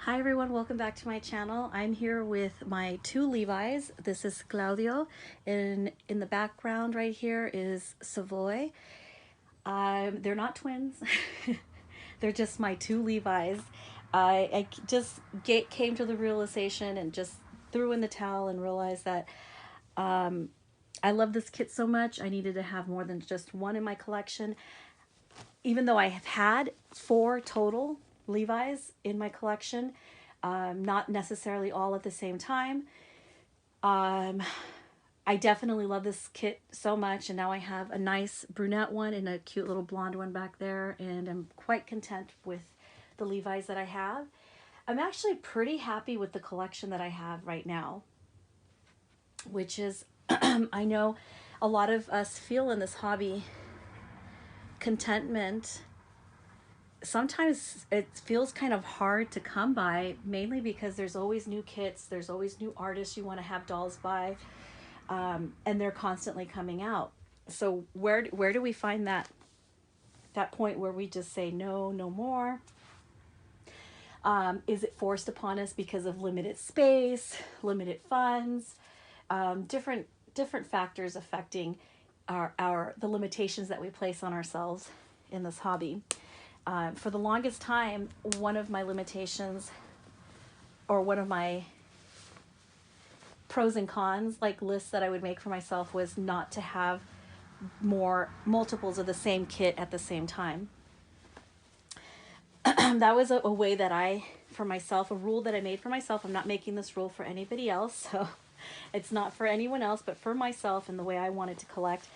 Hi everyone, welcome back to my channel. I'm here with my two Levi's. This is Claudio, and in the background right here is Savoy. They're not twins. They're just my two Levi's. I just came to the realization and just threw in the towel and realized that I love this kit so much. I needed to have more than just one in my collection. Even though I have had 4 total Levi's in my collection, not necessarily all at the same time. I definitely love this kit so much, and now I have a nice brunette one and a cute little blonde one back there, and I'm quite content with the Levi's that I have. I'm actually pretty happy with the collection that I have right now, which is, I know a lot of us feel in this hobby contentment. Sometimes it feels kind of hard to come by, mainly because there's always new kits, there's always new artists you want to have dolls by, and they're constantly coming out. So where do we find that point where we just say no more? Is it forced upon us because of limited space, limited funds, different factors affecting the limitations that we place on ourselves in this hobby? For the longest time, one of my limitations, or one of my pros and cons, like lists that I would make for myself, was not to have multiples of the same kit at the same time. That was a way that for myself, a rule that I made for myself. I'm not making this rule for anybody else, so it's not for anyone else, but for myself and the way I wanted to collect.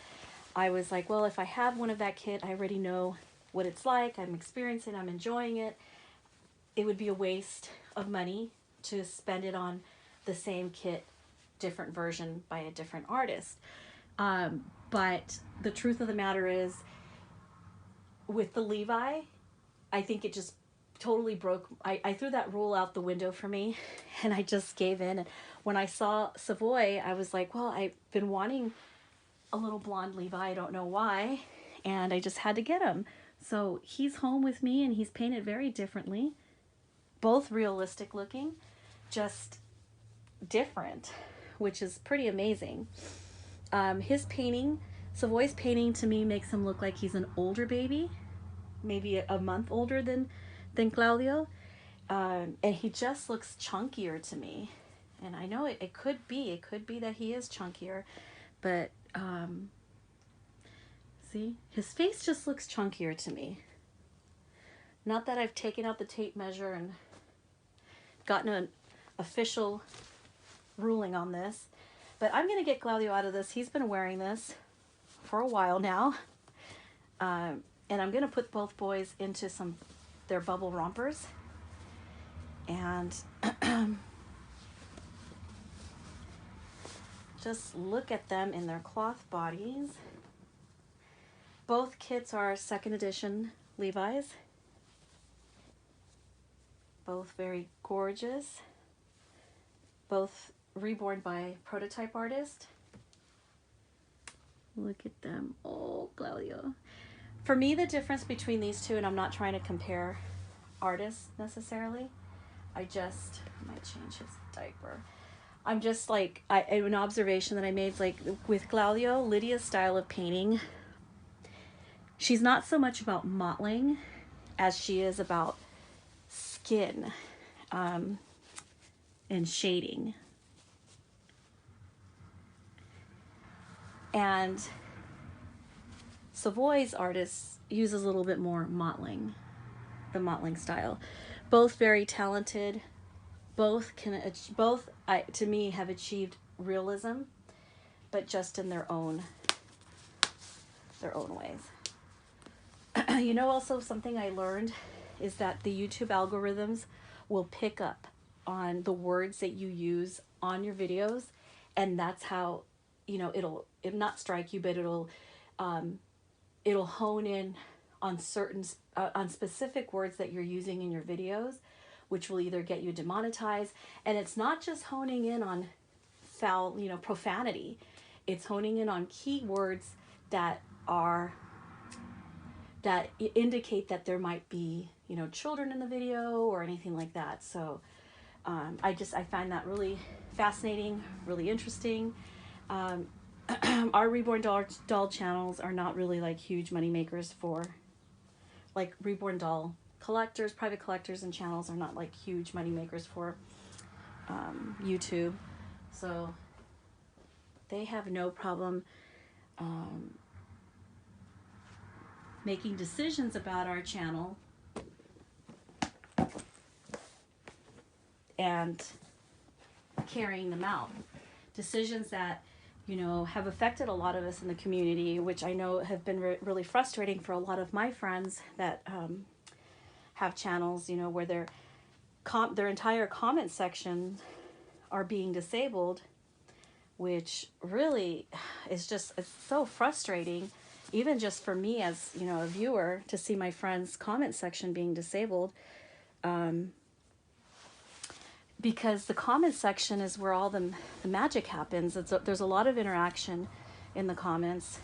I was like, well, if I have one of that kit, I already know what it's like, I'm experiencing, I'm enjoying it. It would be a waste of money to spend it on the same kit, different version by a different artist. But the truth of the matter is, with the Levi, I think it just totally broke. I threw that rule out the window for me, and I just gave in. And when I saw Savoy, I was like, well, I've been wanting a little blonde Levi, I don't know why, and I just had to get him. So he's home with me, and he's painted very differently. Both realistic looking, just different, which is pretty amazing. His painting, Savoy's painting, to me makes him look like he's an older baby, maybe a month older than Claudio. And he just looks chunkier to me. And I know it could be that he is chunkier, but see, his face just looks chunkier to me. Not that I've taken out the tape measure and gotten an official ruling on this, but I'm going to get Claudio out of this. He's been wearing this for a while now. And I'm going to put both boys into their bubble rompers. And just look at them in their cloth bodies. Both kits are 2nd edition Levi's. Both very gorgeous. Both reborn by prototype artist. Look at them. Oh, Claudio. For me, the difference between these two, and I'm not trying to compare artists necessarily, I might change his diaper. I'm just like, an observation that I made is, like, with Claudio, Lydia's style of painting, she's not so much about mottling as she is about skin and shading. And Savoy's artist uses a little bit more mottling, the mottling style. Both very talented. Both to me have achieved realism, but just in their own ways. You know, also something I learned is that the YouTube algorithms will pick up on the words that you use on your videos, and that's how, you know, it'll not strike you, but it'll hone in on on specific words that you're using in your videos, which will either get you demonetized. And it's not just honing in on foul, profanity. It's honing in on keywords that indicate that there might be, you know, children in the video or anything like that. So I find that really fascinating, really interesting. Our Reborn doll channels are not really like huge money makers for, like, Reborn doll collectors, private collectors and channels are not like huge money makers for YouTube. So they have no problem making decisions about our channel and carrying them out. Decisions that, you know, have affected a lot of us in the community, which I know have been really frustrating for a lot of my friends that have channels, you know, where their entire comment section are being disabled, which really is just, it's so frustrating, even just for me as, you know, a viewer, to see my friend's comment section being disabled. Because the comment section is where all the magic happens. There's a lot of interaction in the comments.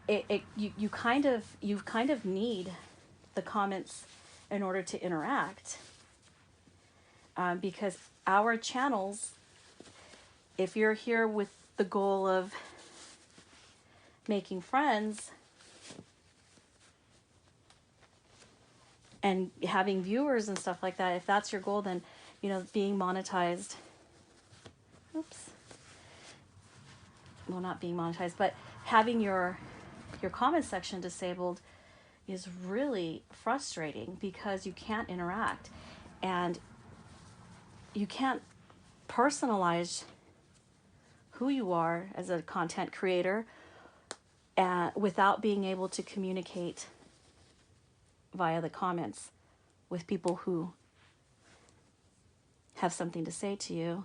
You kind of need the comments in order to interact, because our channels, if you're here with the goal of making friends and having viewers and stuff like that, if that's your goal, then, you know, being monetized, well, not being monetized, but having your comment section disabled is really frustrating, because you can't interact and you can't personalize who you are as a content creator without being able to communicate via the comments with people who have something to say to you.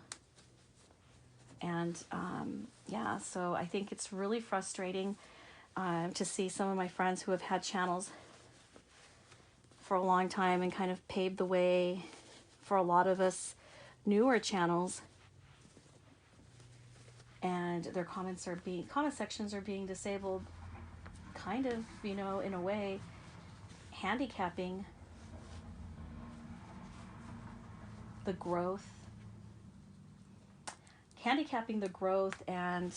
And yeah, so I think it's really frustrating to see some of my friends who have had channels for a long time and kind of paved the way for a lot of us newer channels, and their comment sections are being disabled, kind of, you know, in a way, handicapping the growth and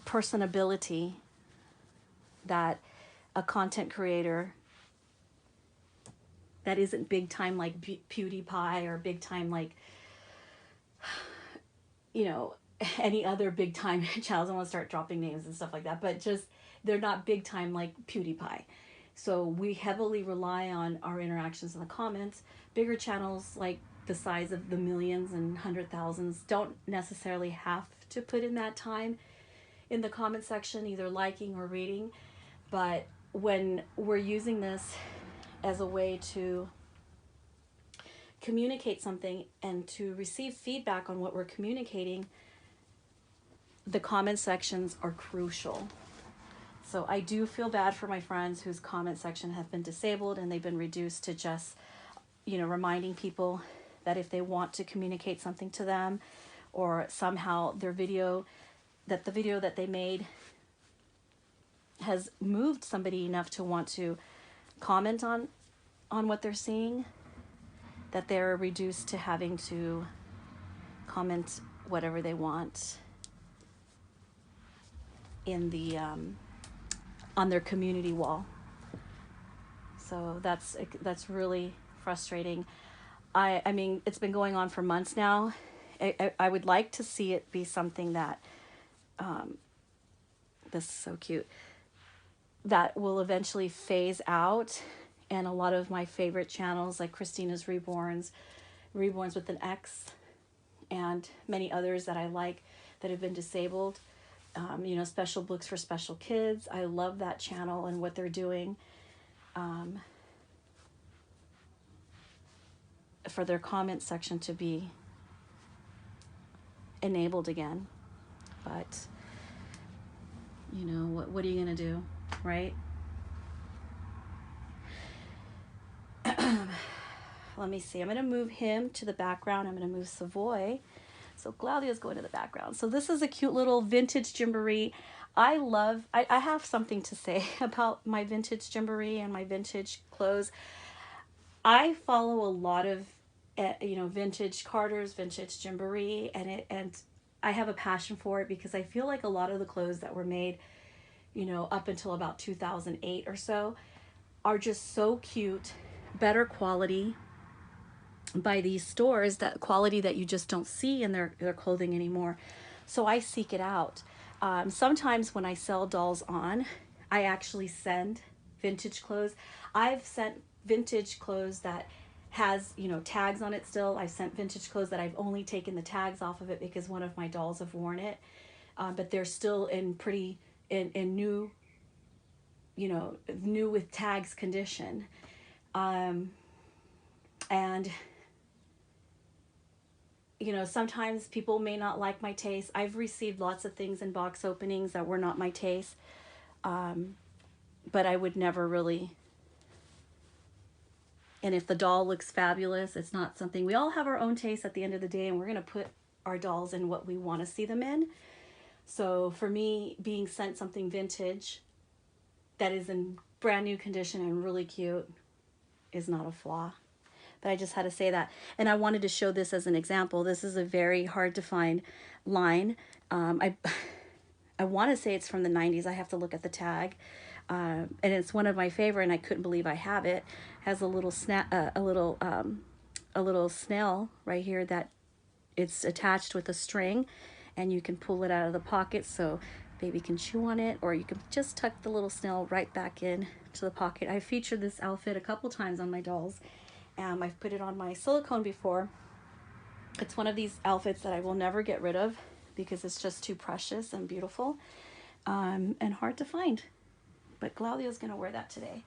personability that a content creator that isn't big time like PewDiePie or big time like, you know, any other big time channels. I want to start dropping names and stuff like that, but just, they're not big time like PewDiePie. So we heavily rely on our interactions in the comments. Bigger channels like the size of the millions and 100,000s don't necessarily have to put in that time in the comment section, either liking or reading. But when we're using this as a way to communicate something and to receive feedback on what we're communicating, the comment sections are crucial. So I do feel bad for my friends whose comment section have been disabled and they've been reduced to just, you know, reminding people that if they want to communicate something to them, or somehow the video that they made has moved somebody enough to want to comment on what they're seeing, that they're reduced to having to comment whatever they want in the on their community wall. So that's really frustrating. I mean, it's been going on for months now. I would like to see it be something that this is so cute, that will eventually phase out, and a lot of my favorite channels like Christina's Reborns with an X, and many others that I like that have been disabled, you know, Special Books for Special Kids. I love that channel and what they're doing for their comment section to be enabled again. But, you know, what are you going to do, right? Let me see. I'm going to move him to the background. I'm going to move Savoy. So Claudio's going to the background. So this is a cute little vintage Gymboree. I have something to say about my vintage Gymboree and my vintage clothes. I follow a lot of, vintage Carters, vintage Gymboree, and I have a passion for it because I feel like a lot of the clothes that were made, up until about 2008 or so, are just so cute, better quality by these stores, that quality that you just don't see in their clothing anymore. So I seek it out. Sometimes when I sell dolls on, I actually send vintage clothes. I've sent vintage clothes that has, tags on it still. I've sent vintage clothes that I've only taken the tags off of it because one of my dolls have worn it. But they're still in new, new with tags condition. And sometimes people may not like my taste. I've received lots of things in box openings that were not my taste. But I would never really. And if the doll looks fabulous, it's not something, we all have our own taste at the end of the day, and we're going to put our dolls in what we want to see them in. So for me, being sent something vintage that is in brand new condition and really cute is not a flaw. But I just had to say that. And I wanted to show this as an example. This is a very hard to find line. I want to say it's from the 90s. I have to look at the tag. And it's one of my favorite, and I couldn't believe I have it. It has a little a little snail right here that it's attached with a string, and you can pull it out of the pocket so baby can chew on it, or you can just tuck the little snail right back in to the pocket. I featured this outfit a couple times on my dolls. I've put it on my silicone before. It's one of these outfits that I will never get rid of because it's just too precious and beautiful, and hard to find. But Claudio's going to wear that today.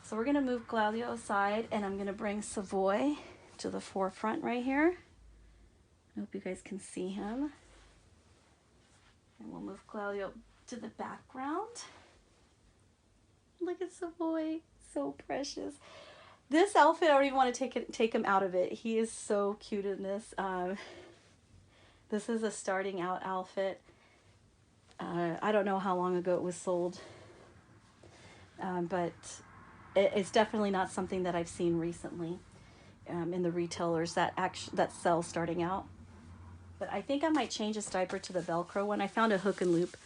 So we're going to move Claudio aside, and I'm going to bring Savoy to the forefront right here. I hope you guys can see him. And we'll move Claudio to the background. Look at Savoy, so precious. This outfit, I don't even want to take him out of it. He is so cute in this. This is a starting out outfit. I don't know how long ago it was sold, but it's definitely not something that I've seen recently in the retailers that sell starting out. But I think I might change his diaper to the Velcro one. I found a hook and loop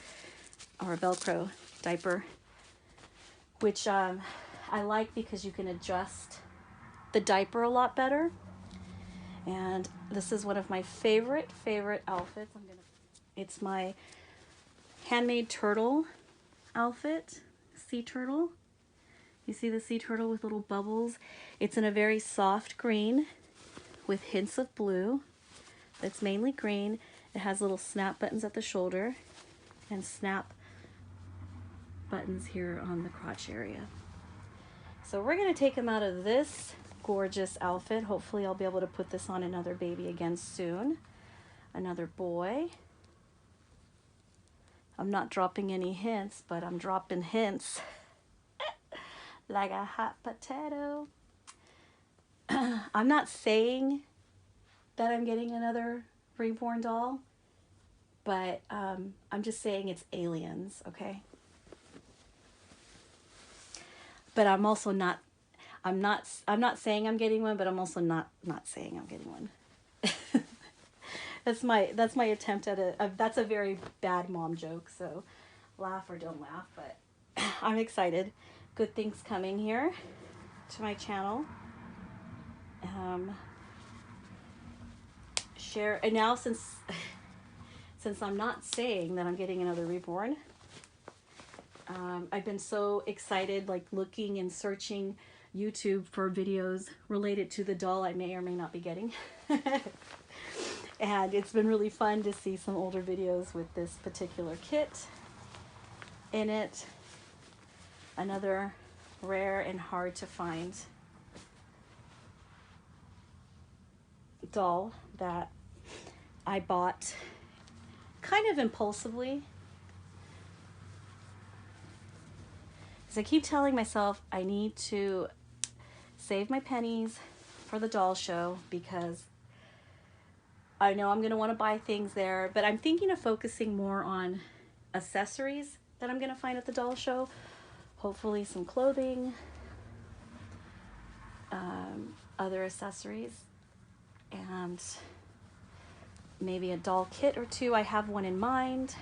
or a Velcro diaper, which I like because you can adjust the diaper a lot better. And this is one of my favorite outfits. It's my handmade turtle outfit, sea turtle. You see the sea turtle with little bubbles? It's in a very soft green with hints of blue. It's mainly green. It has little snap buttons at the shoulder and snap buttons here on the crotch area. So we're going to take him out of this gorgeous outfit. Hopefully I'll be able to put this on another baby again soon. Another boy. I'm not dropping any hints, but I'm dropping hints like a hot potato. I'm not saying that I'm getting another Reborn doll, but I'm just saying it's aliens, okay? But I'm also not, I'm not saying I'm getting one, but I'm also not saying I'm getting one. That's my attempt at that's a very bad mom joke, so laugh or don't laugh, but I'm excited. Good things coming here to my channel. Share, and now since I'm not saying that I'm getting another Reborn, I've been so excited, like looking and searching YouTube for videos related to the doll I may or may not be getting. And it's been really fun to see some older videos with this particular kit in it. Another rare and hard to find doll that I bought kind of impulsively. Because I keep telling myself I need to save my pennies for the doll show, because I know I'm going to want to buy things there, but I'm thinking of focusing more on accessories that I'm going to find at the doll show. Hopefully some clothing, other accessories, and maybe a doll kit or two. I have one in mind,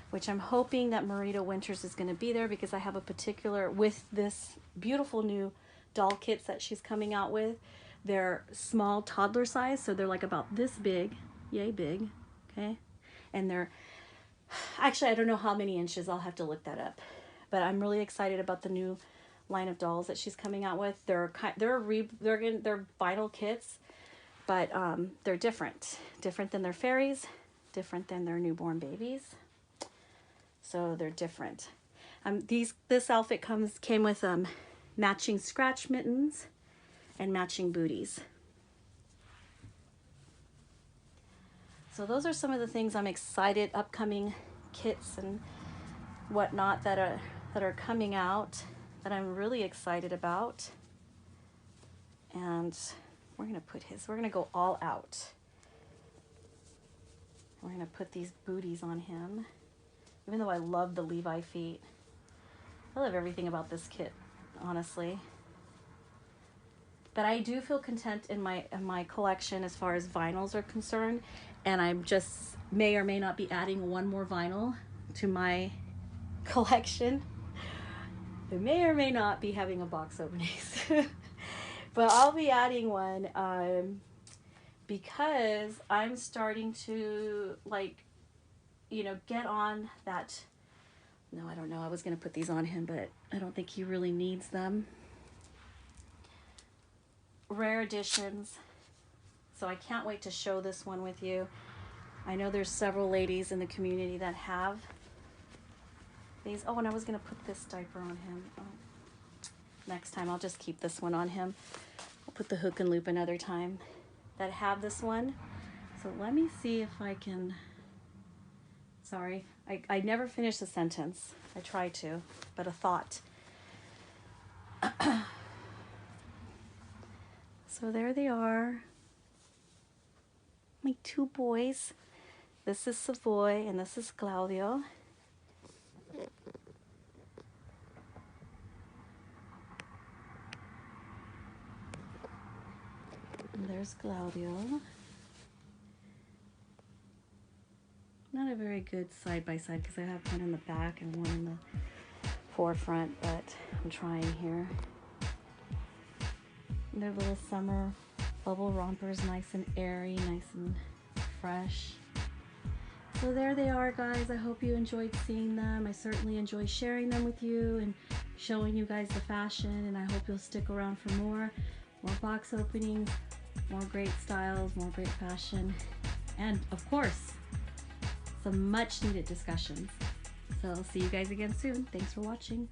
which I'm hoping that Marita Winters is going to be there, because I have a particular, with this beautiful new doll kits that she's coming out with. They're small toddler size, so they're like about this big, yay big, okay? And they're, actually, I don't know how many inches, I'll have to look that up. But I'm really excited about the new line of dolls that she's coming out with. They're vinyl kits, but they're different than their fairies, different than their newborn babies. So they're different. This outfit came with matching scratch mittens and matching booties. So those are some of the things I'm excited, upcoming kits and whatnot that are coming out, that I'm really excited about. And we're gonna go all out. We're gonna put these booties on him. Even though I love the Levi feet, I love everything about this kit, honestly. But I do feel content in my collection as far as vinyls are concerned, and I'm just may or may not be adding one more vinyl to my collection. I may or may not be having a box openings, but I'll be adding one because I'm starting to, like, you know, get on that. No, I don't know. I was going to put these on him, but I don't think he really needs them. Rare editions. So I can't wait to show this one with you. I know there's several ladies in the community that have these. Oh, and I was going to put this diaper on him. Oh. Next time I'll just keep this one on him. I'll put the hook and loop another time, that have this one. So let me see if I can. Sorry, I never finish a sentence. I try to, but a thought. So there they are. My two boys. This is Savoy and this is Claudio. And there's Claudio. Not a very good side by side because I have one in the back and one in the forefront, but I'm trying here. And their little summer bubble rompers, nice and airy, nice and fresh. So there they are, guys. I hope you enjoyed seeing them. I certainly enjoy sharing them with you and showing you guys the fashion, and I hope you'll stick around for more box openings, more great styles, more great fashion, and of course, some much needed discussions. So I'll see you guys again soon. Thanks for watching.